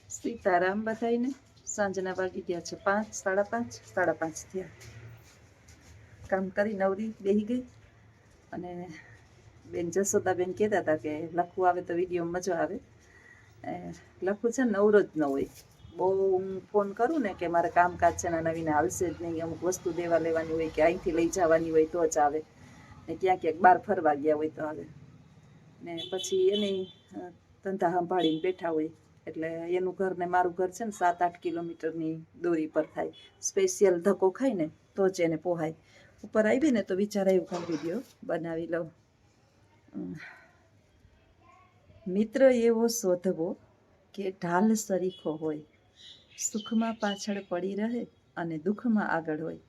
સીતારામ બધાઈને. સાંજના વાગી ગયા છે 5, 5:30, 5:30 થયા. કામ કરી નવરી બેહી ગઈ અને બેન જસોદાબેન કહેતા હતા કે લખવું આવે તો વિડીયો મજા આવે. લખવું છે ને નવરો જ ન હોય. બહુ હું ફોન કરું ને કે મારે કામકાજ છે ને નવીને હાલશે જ નહીં, અમુક વસ્તુ દેવા લેવાની હોય કે અહીંથી લઈ જવાની હોય તો જ આવે, ને ક્યાંક બહાર ફરવા ગયા હોય તો આવે, ને પછી એને ધંધા સંભાળીને બેઠા હોય. એટલે એનું ઘર ને મારું ઘર છે ને 7-8 કિલોમીટરની દૂરી પર થાય. સ્પેશિયલ ધક્કો ખાય ને તો જ એને પોહાય. ઉપર આવી ને તો વિચાર આવ્યો કે વિડીયો બનાવી લઉં. મિત્ર એવો શોધવો કે ઢાલ સરીખો હોય, સુખમાં પાછળ પડી રહે અને દુઃખમાં આગળ હોય.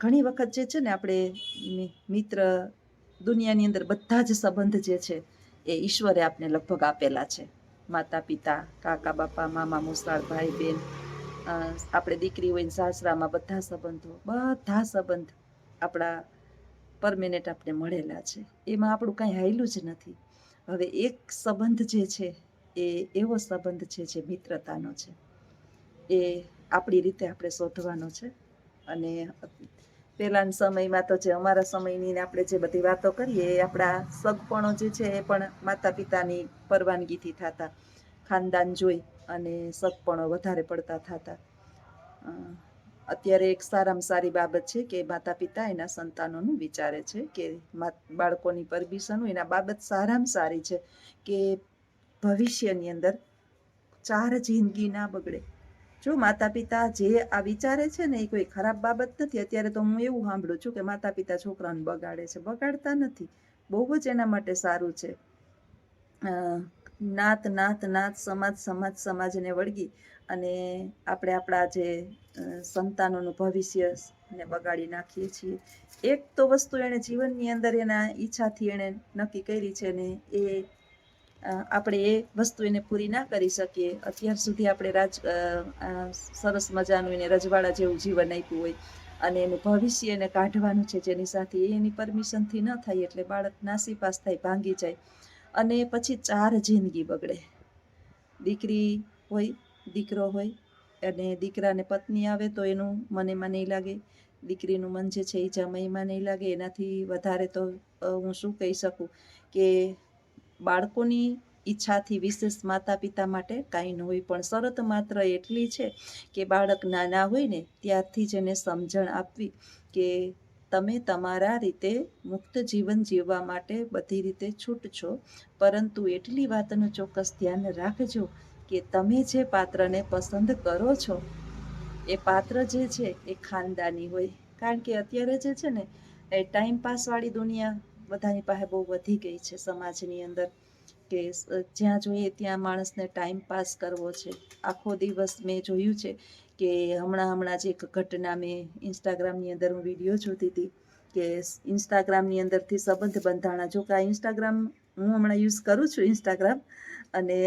ઘણી વખત જે છે ને આપણે મિત્ર, દુનિયાની અંદર બધા જ સંબંધ જે છે એ ઈશ્વરે આપને લગભગ આપેલા છે. માતા પિતા, કાકા બાપા, મામા મોસાળ, ભાઈ બહેન, આપણે દીકરી હોય ને સાસરામાં બધા સંબંધ આપણા પરમેનન્ટ આપણે મળેલા છે. એમાં આપણું કાંઈ હાયલું જ નથી. હવે એક સંબંધ જે છે એ એવો સંબંધ છે જે મિત્રતાનો છે. એ આપણી રીતે આપણે શોધવાનો છે. અને પહેલાના સમયમાં તો જે અમારા સમયની આપણે જે બધી વાતો કરીએ એ આપણા સગપણો જે છે એ પણ માતા પિતાની પરવાનગીથી થતા, ખાનદાન જોઈ અને સગપણો વધારે પડતા થતા. અત્યારે એક સારામાં સારી બાબત છે કે માતા પિતા એના સંતાનોનું વિચારે છે કે બાળકોની પરમિશન હોય. એના બાબત સારામાં સારી છે કે ભવિષ્યની અંદર 4 જિંદગી ના બગડે. જો માતા પિતા જે આ વિચારે છે ને એ કોઈ ખરાબ બાબત નથી. અત્યારે તો હું એવું સાંભળું છું કે માતા પિતા છોકરાને બગાડે છે. બગાડતા નથી, બહુ જ એના માટે સારું છે. નાત સમાજને વળગી અને આપણે આપણા જે સંતાનોનું ભવિષ્ય ને બગાડી નાખીએ છીએ. એક તો વસ્તુ એણે જીવનની અંદર એના ઈચ્છાથી એણે નક્કી કરી છે ને એ આપણે એ વસ્તુ એને પૂરી ના કરી શકીએ. અત્યાર સુધી આપણે સરસ મજાનું એને રજવાડા જેવું જીવન આપ્યું હોય અને એનું ભવિષ્ય એને કાઢવાનું છે જેની સાથે એની પરમિશનથી ન થાય, એટલે બાળક નાસીપાસ થાય, ભાંગી જાય અને પછી 4 જિંદગી બગડે. દીકરી હોય, દીકરો હોય અને દીકરાને પત્ની આવે તો એનું મનેમાં નહીં લાગે, દીકરીનું મન જે છે એ જમાઈમાં નહીં લાગે. એનાથી વધારે તો હું શું કહી શકું કે બાળકોની ઈચ્છાથી વિશેષ માતા પિતા માટે કાંઈ ન હોય, પણ શરત માત્ર એટલી છે કે બાળક નાના હોય ને ત્યારથી જ એને સમજણ આપવી કે તમે તમારા રીતે મુક્ત જીવન જીવવા માટે બધી રીતે છૂટ છો, પરંતુ એટલી વાતનું ચોક્કસ ધ્યાન રાખજો કે તમે જે પાત્રને પસંદ કરો છો એ પાત્ર જે છે એ ખાનદાની હોય. કારણ કે અત્યારે જે છે ને એ ટાઈમપાસવાળી દુનિયા બધાની પાસે બહુ વધી ગઈ છે સમાજની અંદર, કે જ્યાં જોઈએ ત્યાં માણસને ટાઈમ પાસ કરવો છે. આખો દિવસ મેં જોયું છે કે હમણાં જ એક ઘટના મેં ઇન્સ્ટાગ્રામની અંદર હું વિડીયો જોતી હતી કે ઇન્સ્ટાગ્રામની અંદરથી સંબંધ બંધાણા. જો કે આ ઇન્સ્ટાગ્રામ હું હમણાં યુઝ કરું છું ઇન્સ્ટાગ્રામ, અને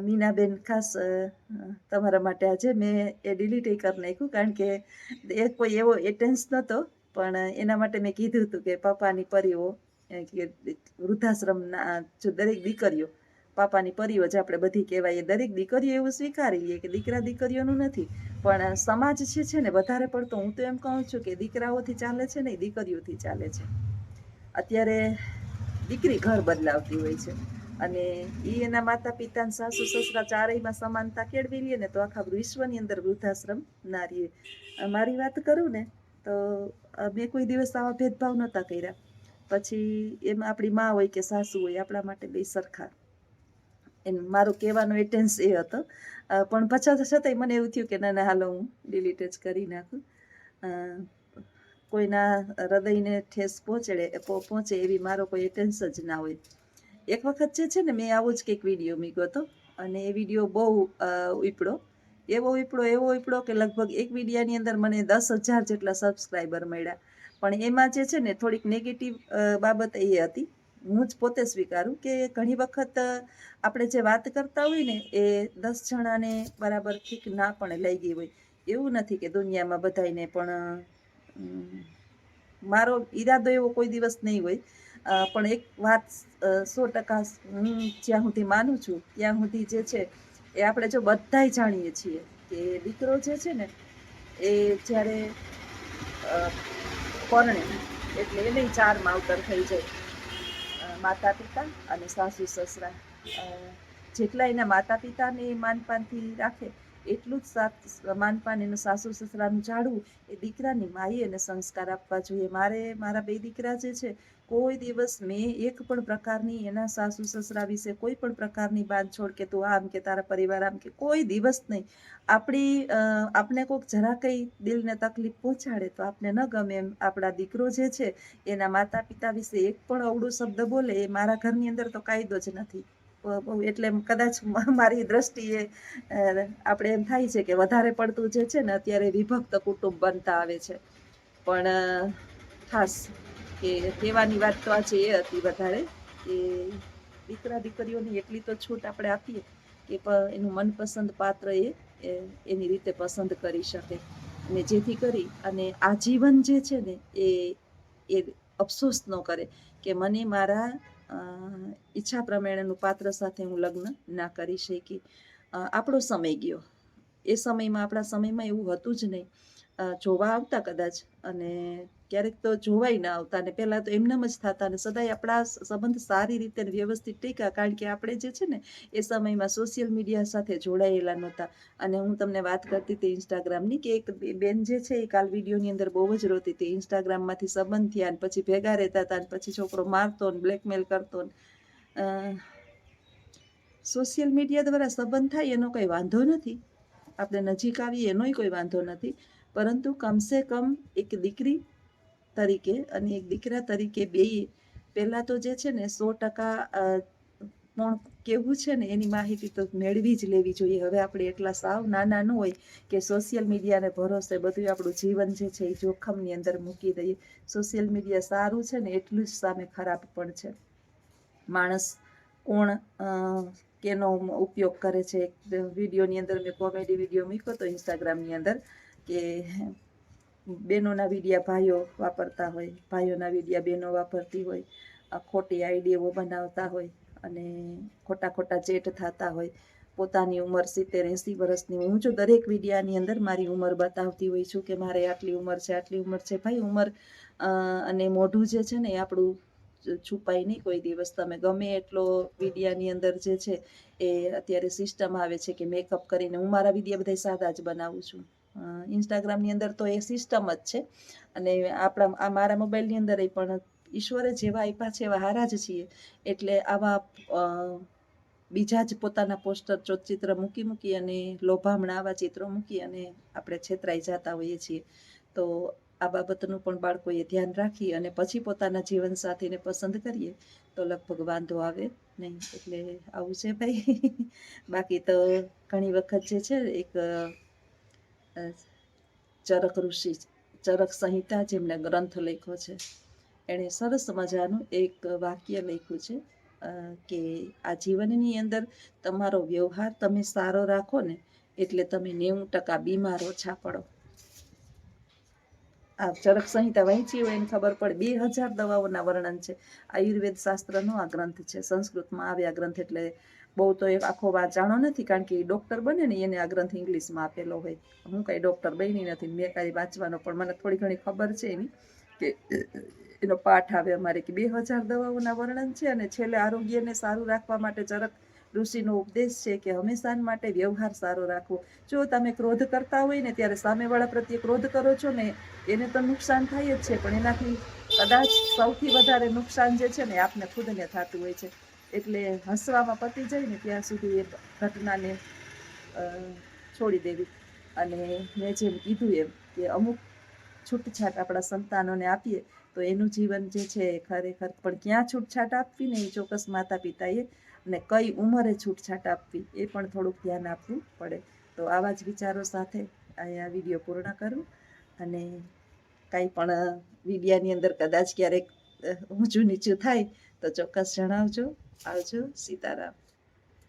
મીનાબેન ખાસ તમારા માટે આજે મેં એ ડિલીટ કરી નાખ્યું કારણ કે એ કોઈ એવો એટેન્સ નહોતો, પણ એના માટે મેં કીધું હતું કે પપ્પાની પરીઓ કે વૃદ્ધાશ્રમના જો દરેક દીકરીઓ પાપાની પરીઓ જ આપણે બધી કહેવાય, દરેક દીકરીઓ એવું સ્વીકારી લઈએ કે દીકરા દીકરીઓનું નથી. પણ સમાજ છે ને વધારે પડતો હું તો એમ કહું છું કે દીકરાઓથી ચાલે છે ને દીકરીઓથી ચાલે છે. અત્યારે દીકરી ઘર બદલાવતી હોય છે અને એ એના માતા પિતા સાસુ સસરા ચારેયમાં સમાનતા કેળવી લે ને તો આખા વિશ્વની અંદર વૃદ્ધાશ્રમ ના રહે. મારી વાત કરું ને તો મેં કોઈ દિવસ આવા ભેદભાવ નહોતા કર્યા. પછી એમાં આપણી માં હોય કે સાસુ હોય આપણા માટે બે સરખા. મારો કહેવાનો એટેન્સ એ હતો, પણ પછી છતાંય મને એવું થયું કે ના હાલો હું ડિલીટ જ કરી નાખું. કોઈના હૃદયને ઠેસ પહોંચે એવી મારો કોઈ એટેન્સ જ ના હોય. એક વખત જે છે ને મેં આવો જ કંઈક વિડીયો મૂક્યો હતો અને એ વિડીયો બહુ એવો ઉપડો કે લગભગ એક વિડીયાની અંદર મને 10,000 જેટલા સબસ્ક્રાઈબર મળ્યા. પણ એમાં જે છે ને થોડીક નેગેટિવ બાબત એ હતી, હું જ પોતે સ્વીકારું કે ઘણી વખત આપણે જે વાત કરતા હોય ને એ 10 જણાને બરાબર ઠીક ના પણ લઈ ગઈ હોય. એવું નથી કે દુનિયામાં બધાને, પણ મારો ઈરાદો એવો કોઈ દિવસ નહીં હોય. પણ એક વાત 100% હું જ્યાં સુધી માનું છું ત્યાં સુધી જે છે એ આપણે જો બધાય જાણીએ છીએ કે દીકરો જે છે ને એ જ્યારે પરણે એટલે એને 4 માવતર થઈ જાય, માતા પિતા અને સાસુ સસરા. જેટલા એના માતા પિતાને માનપાનથી રાખે એટલું જ માનપાન એનું સાસુ સસરાનું જાળવું એ દીકરાની માએ એને સંસ્કાર આપવા જોઈએ. મારા 2 દીકરા જે છે, કોઈ દિવસ મેં એક પણ પ્રકારની એના સાસુ સસરા વિશે કોઈ પણ પ્રકારની બાંધછોડ કે તું આમ કે તારા પરિવાર આમ કે કોઈ દિવસ નહીં. આપણે કોઈક જરા કંઈ દિલને તકલીફ પહોંચાડે તો આપણે ન ગમે એમ આપણા દીકરો જે છે એના માતા પિતા વિશે એક પણ અવળું શબ્દ બોલે એ મારા ઘરની અંદર તો કાયદો જ નથી. એટલે કદાચ મારી દ્રષ્ટિએ આપણે એમ થાય છે કે વધારે પડતું જે છે ને અત્યારે વિભક્ત કુટુંબ બનતા આવે છે. પણ ખાસ કે કહેવાની વાત તો આજે એ હતી વધારે કે દીકરા દીકરીઓની એટલી તો છૂટ આપણે આપીએ કે એનું મનપસંદ પાત્ર એની રીતે પસંદ કરી શકે, અને જેથી કરી અને આજીવન જે છે ને એ અફસોસ ન કરે કે મને મારા ઈચ્છા પ્રમાણેનું પાત્ર સાથે હું લગ્ન ના કરી શકી. આપણો સમય ગયો. એ સમયમાં આપણા સમયમાં એવું હતું જ નહીં. જોવા આવતા કદાચ, અને ક્યારેક તો જોવાય ના આવતા, અને પહેલાં તો એમનેમ જ થતા, અને સદાય આપણા સંબંધ સારી રીતે વ્યવસ્થિત ટીકા, કારણ કે આપણે જે છે ને એ સમયમાં સોશિયલ મીડિયા સાથે જોડાયેલા નહોતા. અને હું તમને વાત કરતી હતી ઇન્સ્ટાગ્રામની, કે એક બેન જે છે એ કાલ વિડીયોની અંદર બહુ જ રોતી હતી. ઇન્સ્ટાગ્રામમાંથી સંબંધ થયા અને પછી ભેગા રહેતા હતા, અને પછી છોકરો મારતો ને બ્લેકમેલ કરતો ને. સોશિયલ મીડિયા દ્વારા સંબંધ થાય એનો કંઈ વાંધો નથી, આપણે નજીક આવીએ એનોય કોઈ વાંધો નથી, પરંતુ કમસે કમ એક દીકરી તરીકે અને એક દીકરા તરીકે બેય પહેલાં તો જે છે ને 100% પણ કેવું છે ને એની માહિતી તો મેળવી જ લેવી જોઈએ. હવે આપણે એટલા સાવ નાના ન હોય કે સોશિયલ મીડિયાને ભરોસે બધું આપણું જીવન જે છે એ જોખમની અંદર મૂકી દઈએ. સોશિયલ મીડિયા સારું છે ને એટલું જ સામે ખરાબ પણ છે. માણસ કોણ કેનો ઉપયોગ કરે છે. વિડીયોની અંદર મેં કોમેડી વિડીયો મૂક્યો હતો ઇન્સ્ટાગ્રામની અંદર કે બહેનોના વિડીયા ભાઈઓ વાપરતા હોય, ભાઈઓના વિડીયા બહેનો વાપરતી હોય, ખોટી આઈડીઓ બનાવતા હોય અને ખોટા ચેટ થતા હોય. પોતાની ઉંમર 70-80 વર્ષની. હું જો દરેક વિડીયાની અંદર મારી ઉંમર બતાવતી હોય છું કે મારે આટલી ઉંમર છે, આટલી ઉંમર છે. ભાઈ ઉંમર અને મોઢું જે છે ને એ આપણું છુપાય નહીં કોઈ દિવસ. તમે ગમે એટલો વિડીયાની અંદર જે છે એ અત્યારે સિસ્ટમ આવે છે કે મેકઅપ કરીને, હું મારા વિડીયા બધા સાદા જ બનાવું છું. ઇન્સ્ટાગ્રામની અંદર તો એ સિસ્ટમ જ છે, અને મારા મોબાઈલની અંદર એ પણ ઈશ્વરે જેવા આપ્યા છે એવા હારા જ છીએ. એટલે આવા બીજા જ પોતાના પોસ્ટર ચિત્ર મૂકી અને લોભામણા આવા ચિત્રો મૂકી અને આપણે છેતરાઈ જતા હોઈએ છીએ. તો આ બાબતનું પણ બાળકોએ ધ્યાન રાખી અને પછી પોતાના જીવનસાથીને પસંદ કરીએ તો લગભગ વાંધો આવે નહીં. એટલે આવું છે ભાઈ. બાકી તો ઘણી વખત જે છે એક ચરક ઋષિ, ચરક સંહિતા જેમને ગ્રંથ લખ્યો છે, એણે સરસ મજાનું એક વાક્ય લખ્યું છે કે આ જીવનની અંદર તમારો વ્યવહાર તમે સારો રાખો ને એટલે તમે 90% બીમાર ઓછા પડો. આ ચરક સંહિતા વાંચી હોય એને ખબર પડે. 2000 દવાઓના વર્ણન છે. આયુર્વેદ શાસ્ત્રનો આ ગ્રંથ છે. સંસ્કૃતમાં આવે આ ગ્રંથ, એટલે બહુ તો એક આખો વાંચાણો નથી, કારણ કે ડૉક્ટર બને ને એને આ ગ્રંથ ઇંગ્લિશમાં આપેલો હોય. હું કાંઈ ડૉક્ટર બની નથી, મેં કાંઈ વાંચવાનો, પણ મને થોડી ઘણી ખબર છે એની, કે એનો પાઠ આવે અમારે કે 2000 દવાઓના વર્ણન છે, અને છેલ્લે આરોગ્યને સારું રાખવા માટે ચરક ઋષિનો ઉપદેશ છે કે હંમેશા માટે વ્યવહાર સારો રાખવો. જો તમે ક્રોધ કરતા હોય ને ત્યારે સામેવાળા પ્રત્યે ક્રોધ કરો છો ને એને તો નુકસાન થાય જ છે, પણ એનાથી કદાચ સૌથી વધારે નુકસાન જે છે ને આપને ખુદને થતું હોય છે. એટલે હસવામાં પતી જાય ને ત્યાં સુધી એ ઘટનાને છોડી દેવી. અને મેં જેમ કીધું એમ કે અમુક છૂટછાટ આપણા સંતાનોને આપીએ તો એનું જીવન જે છે એ ખરેખર, પણ ક્યાં છૂટછાટ આપવી ને એ ચોક્કસ માતા પિતાએ, અને કઈ ઉંમરે છૂટછાટ આપવી એ પણ થોડુંક ધ્યાન આપવું પડે. તો આવા જ વિચારો સાથે અહીંયા વિડીયો પૂર્ણ કરું, અને કાંઈ પણ વિડીયાની અંદર કદાચ ક્યારેક ઊંચું નીચું થાય તો ચોક્કસ જણાવજો. આવજો. સીતારામ.